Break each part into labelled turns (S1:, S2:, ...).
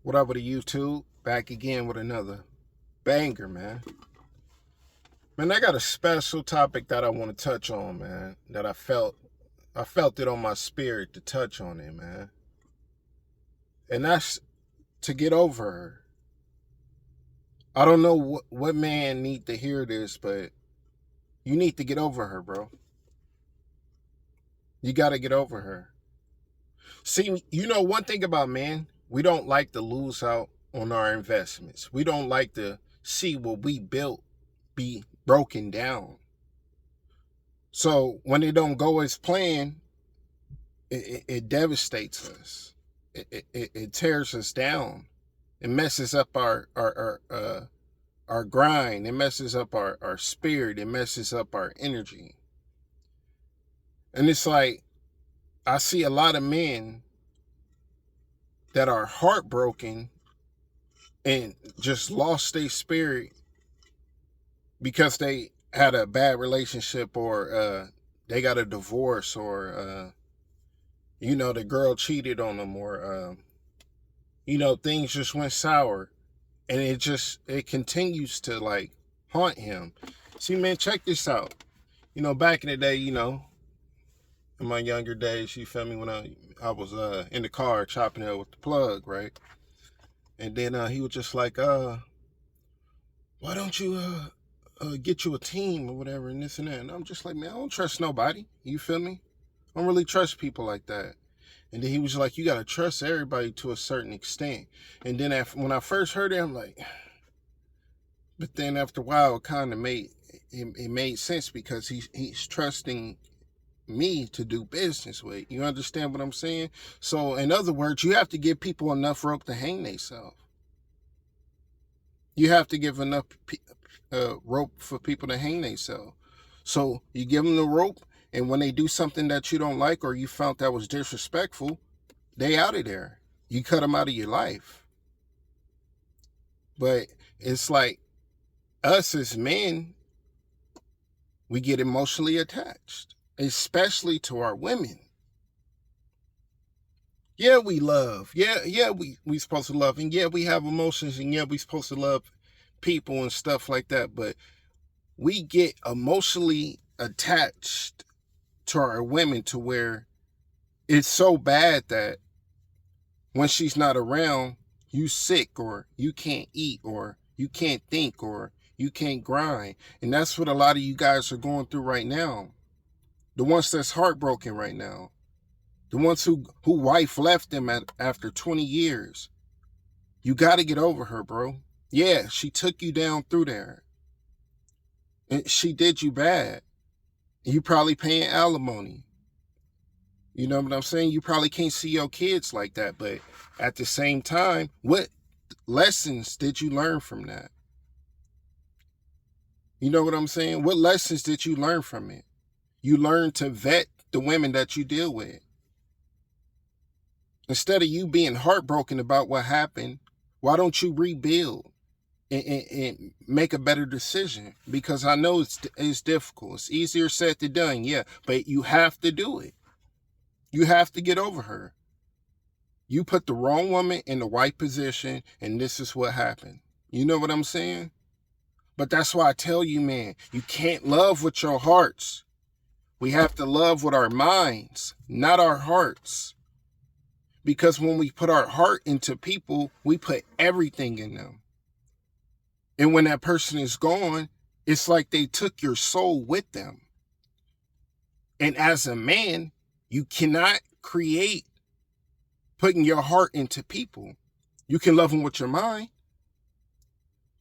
S1: What up with the YouTube? Back again with another banger, man. Man, I got a special topic that I want to touch on, man. That I felt it on my spirit to touch on it, man. And that's to get over her. I don't know what man need to hear this, but you need to get over her, bro. You got to get over her. See, one thing about men, we don't like to lose out on our investments. We don't like to see what we built be broken down. So when it don't go as planned, it devastates us. It tears us down. It messes up our grind. It messes up our spirit. It messes up our energy. And it's like I see a lot of men that are heartbroken and just lost their spirit because they had a bad relationship or they got a divorce or the girl cheated on them or things just went sour, and it continues to like haunt him. See, man, check this out. Back in the day, in my younger days, you feel me, when I was in the car chopping it with the plug, right? And then he was just like, why don't you get you a team or whatever and this and that? And I'm just like, man, I don't trust nobody. You feel me? I don't really trust people like that. And then he was like, you got to trust everybody to a certain extent. And then when I first heard it, I'm like, but then after a while, it kind of made sense because he's trusting me to do business with. You understand what I'm saying? So in other words, you have to give people enough rope to hang themselves. You have to give enough rope for people to hang themselves. So you give them the rope, and when they do something that you don't like or you found that was disrespectful, they out of there. You cut them out of your life. But it's like us as men, we get emotionally attached, especially to our women. Yeah, we love. Yeah, we supposed to love. And yeah, we have emotions, and yeah, we supposed to love people and stuff like that. But we get emotionally attached to our women to where it's so bad that when she's not around, you sick or you can't eat or you can't think or you can't grind. And that's what a lot of you guys are going through right now. The ones that's heartbroken right now. The ones who wife left them after 20 years. You got to get over her, bro. Yeah, she took you down through there. And she did you bad. You probably paying alimony. You know what I'm saying? You probably can't see your kids like that. But at the same time, what lessons did you learn from that? You know what I'm saying? What lessons did you learn from it? You learn to vet the women that you deal with. Instead of you being heartbroken about what happened, why don't you rebuild and make a better decision? Because I know it's difficult. It's easier said than done, yeah. But you have to do it. You have to get over her. You put the wrong woman in the right position, and this is what happened. You know what I'm saying? But that's why I tell you, man, you can't love with your hearts. We have to love with our minds, not our hearts. Because when we put our heart into people, we put everything in them. And when that person is gone, it's like they took your soul with them. And as a man, you cannot create putting your heart into people. You can love them with your mind,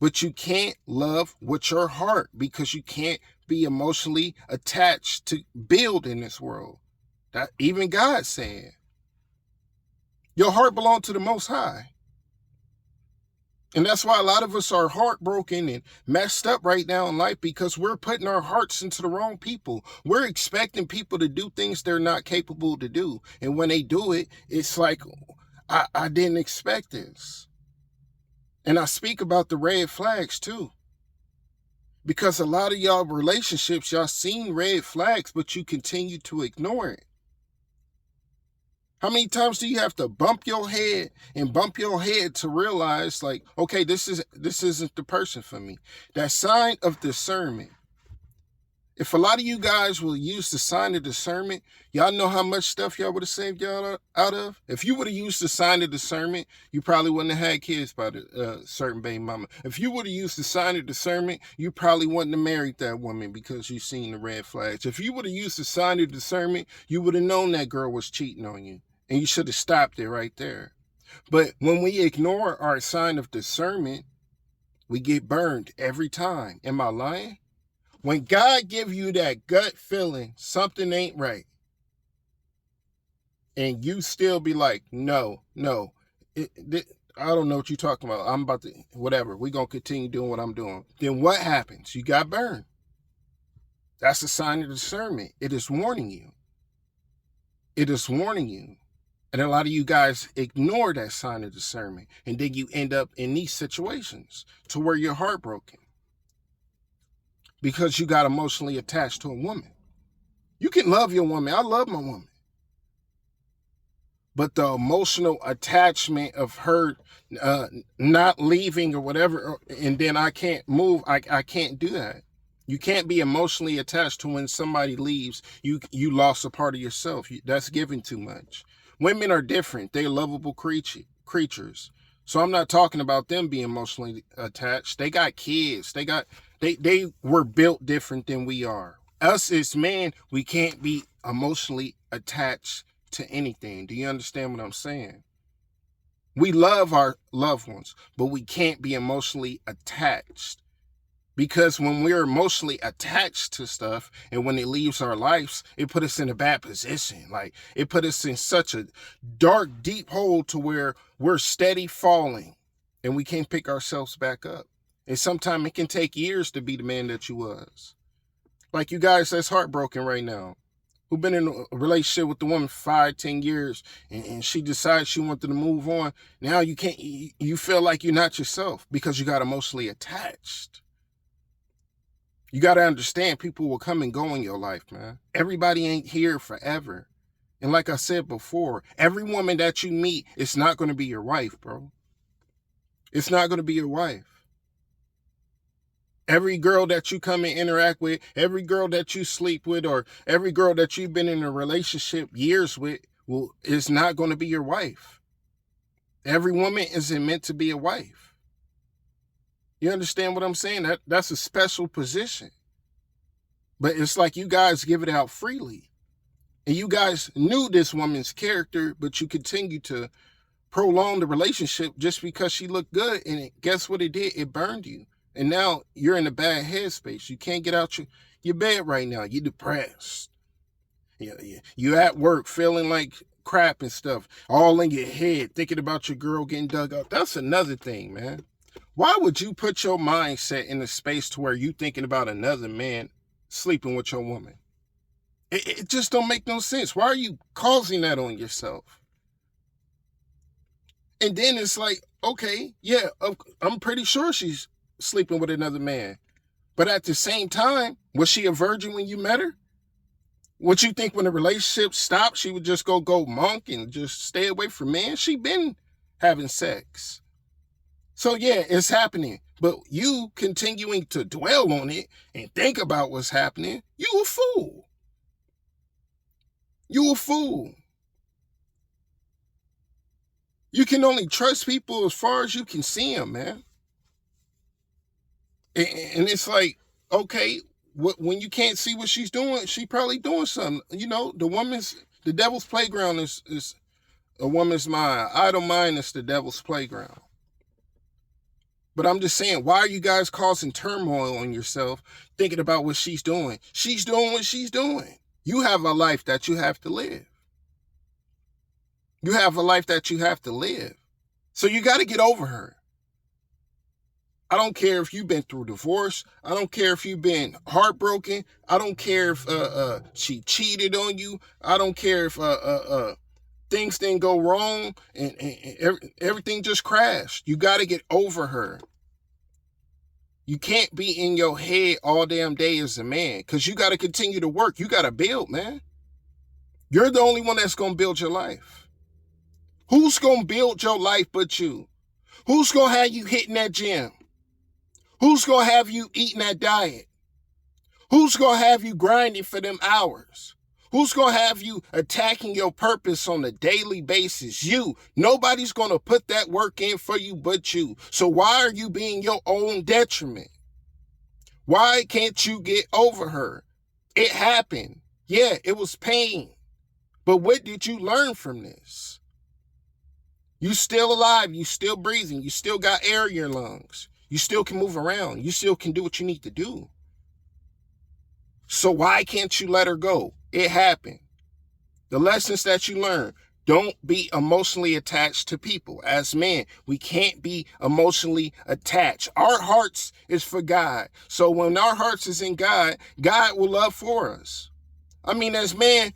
S1: but you can't love with your heart because you can't be emotionally attached to build in this world. That even God said. Your heart belongs to the Most High. And that's why a lot of us are heartbroken and messed up right now in life, because we're putting our hearts into the wrong people. We're expecting people to do things they're not capable to do. And when they do it, it's like, I didn't expect this. And I speak about the red flags too. Because a lot of y'all relationships, y'all seen red flags, but you continue to ignore it. How many times do you have to bump your head and bump your head to realize, like, okay, this isn't the person for me? That sign of discernment. If a lot of you guys will use the sign of discernment, y'all know how much stuff y'all would have saved y'all out of? If you would have used the sign of discernment, you probably wouldn't have had kids by the certain baby mama. If you would have used the sign of discernment, you probably wouldn't have married that woman because you seen the red flags. If you would have used the sign of discernment, you would have known that girl was cheating on you. And you should have stopped it right there. But when we ignore our sign of discernment, we get burned every time. Am I lying? When God gives you that gut feeling, something ain't right, and you still be like, no, I don't know what you're talking about. I'm about to, whatever. We're going to continue doing what I'm doing. Then what happens? You got burned. That's a sign of discernment. It is warning you. It is warning you. And a lot of you guys ignore that sign of discernment. And then you end up in these situations to where you're heartbroken because you got emotionally attached to a woman. You can love your woman. I love my woman. But the emotional attachment of her not leaving or whatever, and then I can't move, I can't do that. You can't be emotionally attached to when somebody leaves. You lost a part of yourself. That's giving too much. Women are different. They're lovable creatures. So I'm not talking about them being emotionally attached. They got kids. They were built different than we are. Us as men, we can't be emotionally attached to anything. Do you understand what I'm saying? We love our loved ones, but we can't be emotionally attached. Because when we're emotionally attached to stuff and when it leaves our lives, it put us in a bad position. Like, it put us in such a dark, deep hole to where we're steady falling and we can't pick ourselves back up. And sometimes it can take years to be the man that you was. Like you guys that's heartbroken right now, who've been in a relationship with the woman for 5-10 years and she decides she wanted to move on. Now you feel like you're not yourself because you got emotionally attached. You got to understand, people will come and go in your life, man. Everybody ain't here forever. And like I said before, every woman that you meet, it's not going to be your wife, bro. It's not going to be your wife. Every girl that you come and interact with, every girl that you sleep with, or every girl that you've been in a relationship years with, is not going to be your wife. Every woman isn't meant to be a wife. You understand what I'm saying? That's a special position. But it's like you guys give it out freely. And you guys knew this woman's character, but you continue to prolong the relationship just because she looked good. And guess what it did? It burned you. And now you're in a bad headspace. You can't get out your bed right now. You're depressed. You're at work feeling like crap and stuff, all in your head, thinking about your girl getting dug up. That's another thing, man. Why would you put your mindset in a space to where you thinking about another man sleeping with your woman? It just don't make no sense. Why are you causing that on yourself? And then it's like, okay, yeah, I'm pretty sure she's sleeping with another man. But at the same time, was she a virgin when you met her? Would you think when the relationship stopped, she would just go monk and just stay away from men? She been having sex. So yeah, it's happening. But you continuing to dwell on it and think about what's happening, you a fool. You a fool. You can only trust people as far as you can see them, man. And it's like, okay, when you can't see what she's doing, she probably doing something. You know, the devil's playground is a woman's mind. Idle mind is the devil's playground. But I'm just saying, why are you guys causing turmoil on yourself thinking about what she's doing? She's doing what she's doing. You have a life that you have to live. You have a life that you have to live. So you got to get over her. I don't care if you've been through divorce. I don't care if you've been heartbroken. I don't care if she cheated on you. I don't care if things didn't go wrong and everything just crashed. You got to get over her. You can't be in your head all damn day as a man because you got to continue to work. You got to build, man. You're the only one that's going to build your life. Who's going to build your life but you? Who's going to have you hitting that gym? Who's going to have you eating that diet? Who's going to have you grinding for them hours? Who's going to have you attacking your purpose on a daily basis? You. Nobody's going to put that work in for you but you. So why are you being your own detriment? Why can't you get over her? It happened. Yeah, it was pain. But what did you learn from this? You still alive. You still breathing. You still got air in your lungs. You still can move around. You still can do what you need to do. So why can't you let her go? It happened. The lessons that you learn: don't be emotionally attached to people. As men, we can't be emotionally attached. Our hearts is for God. So when our hearts is in God, God will love for us. I mean, as men,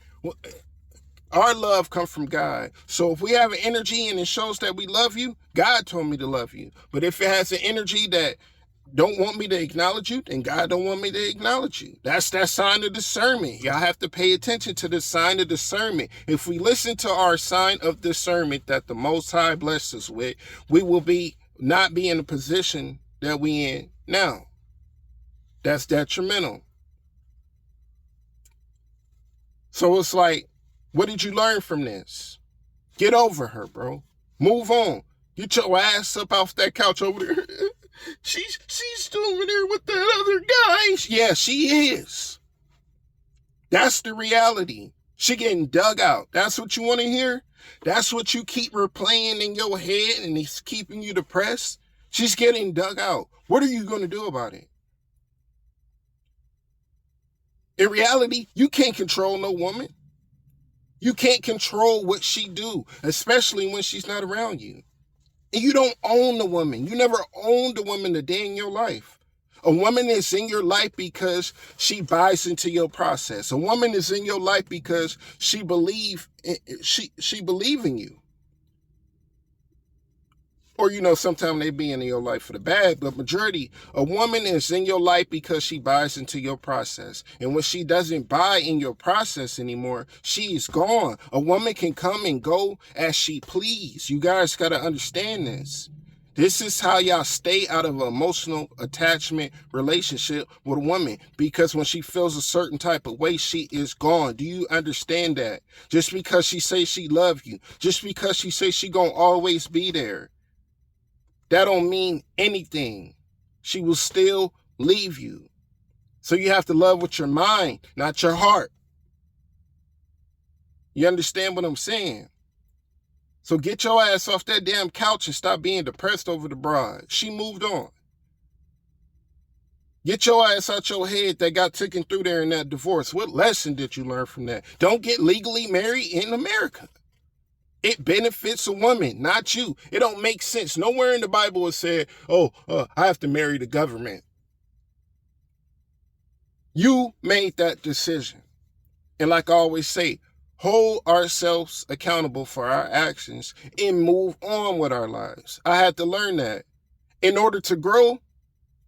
S1: our love comes from God. So if we have an energy and it shows that we love you, God told me to love you. But if it has an energy that don't want me to acknowledge you, then God don't want me to acknowledge you. That's that sign of discernment. Y'all have to pay attention to the sign of discernment. If we listen to our sign of discernment that the Most High blessed us with, we will not be in the position that we in now. That's detrimental. So it's like, what did you learn from this? Get over her, bro. Move on. Get your ass up off that couch over there. She's still over there with that other guy. Yeah, she is. That's the reality. She getting dug out. That's what you want to hear? That's what you keep replaying in your head and it's keeping you depressed? She's getting dug out. What are you going to do about it? In reality, you can't control no woman. You can't control what she do, especially when she's not around you. And you don't own the woman. You never owned a woman a day in your life. A woman is in your life because she buys into your process. A woman is in your life because she believe in you. Or, sometimes they be in your life for the bad, but majority, a woman is in your life because she buys into your process. And when she doesn't buy in your process anymore, she's gone. A woman can come and go as she please. You guys got to understand this. This is how y'all stay out of an emotional attachment relationship with a woman. Because when she feels a certain type of way, she is gone. Do you understand that? Just because she says she loves you, just because she says she gonna always be there, that don't mean anything. She will still leave you. So you have to love with your mind, not your heart. You understand what I'm saying? So get your ass off that damn couch and stop being depressed over the broad. She moved on. Get your ass out your head that got taken through there in that divorce. What lesson did you learn from that? Don't get legally married in America. It benefits a woman, not you. It don't make sense. Nowhere in the Bible it said, I have to marry the government. You made that decision. And like I always say, hold ourselves accountable for our actions and move on with our lives. I had to learn that. In order to grow,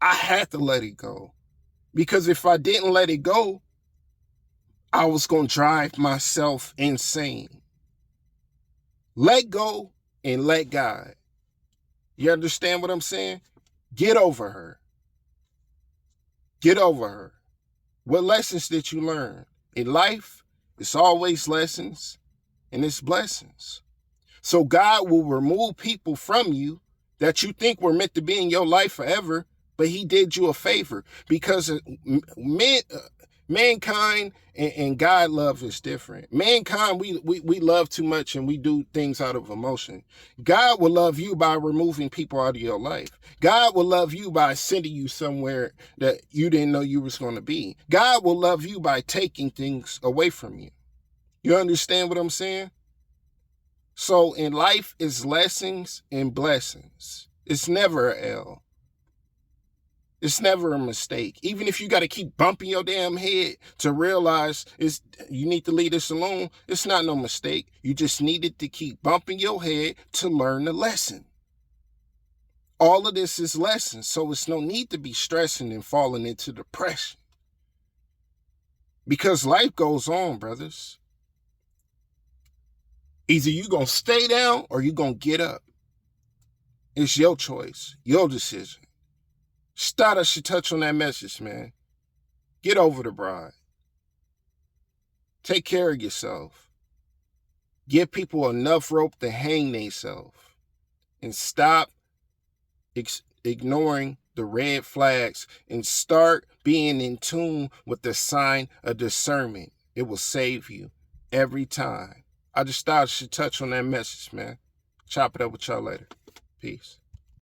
S1: I had to let it go. Because if I didn't let it go, I was going to drive myself insane. Let go and let God. You understand what I'm saying? Get over her. Get over her. What lessons did you learn? In life, it's always lessons and it's blessings. So God will remove people from you that you think were meant to be in your life forever, but he did you a favor because mankind and God love is different. Mankind, we love too much and we do things out of emotion. God will love you by removing people out of your life. God will love you by sending you somewhere that you didn't know you was going to be. God will love you by taking things away from you. You understand what I'm saying? So in life is lessons and blessings. It's never a L. It's never a mistake. Even if you got to keep bumping your damn head to realize you need to leave this alone, it's not no mistake. You just needed to keep bumping your head to learn the lesson. All of this is lessons, so it's no need to be stressing and falling into depression. Because life goes on, brothers. Either you gonna stay down or you gonna get up. It's your choice, your decision. Stada should touch on that message, man. Get over the bride. Take care of yourself. Give people enough rope to hang themselves. And stop ignoring the red flags and start being in tune with the sign of discernment. It will save you every time. I just thought I should touch on that message, man. Chop it up with y'all later. Peace.